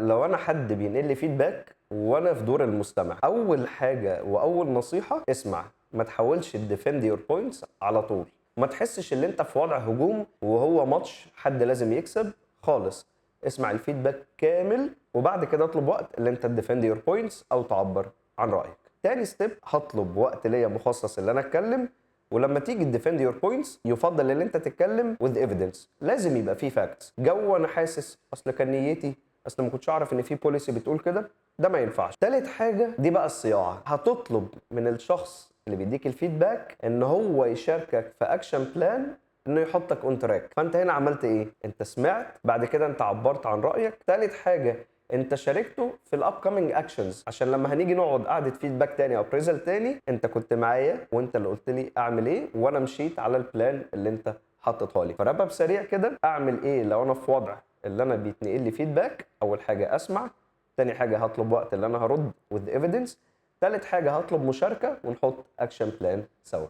لو انا حد بينقل لي فيدباك وانا في دور المستمع، اول حاجه واول نصيحه اسمع، ما تحاولش تديفند يور بوينتس على طول، ما تحسش ان انت في وضع هجوم وهو ماتش حد لازم يكسب خالص. اسمع الفيدباك كامل وبعد كده اطلب وقت اللي انت تديفند يور بوينتس او تعبر عن رايك. تاني ستيب، هطلب وقت ليا مخصص اللي انا اتكلم، ولما تيجي تديفند يور بوينتس يفضل ان انت تتكلم with evidence، لازم يبقى فيه فاكتس. جو انا حاسس اصل كان نيتي، اصل ما كنتش اعرف ان في بوليسي بتقول كده، ده ما ينفعش. تالت حاجه دي بقى الصياعه، هتطلب من الشخص اللي بيديك الفيدباك ان هو يشاركك في اكشن بلان، انه يحطك اون تراك. فانت هنا عملت ايه؟ انت سمعت، بعد كده انت عبرت عن رايك. تالت حاجه، انت شاركته في الاب كامينج اكشنز، عشان لما هنيجي نقعد قعده فيدباك تاني او بريزل تاني انت كنت معايا وانت اللي قلت لي اعمل ايه وانا مشيت على البلان اللي انت حطيتها لي. فربب سريع كده، اعمل ايه لو انا في وضع اللي انا بيتنقل لي فيدباك؟ اول حاجه اسمع، تاني حاجه هطلب وقت اللي انا هرد with evidence، تالت حاجه هطلب مشاركه ونحط اكشن بلان سوا.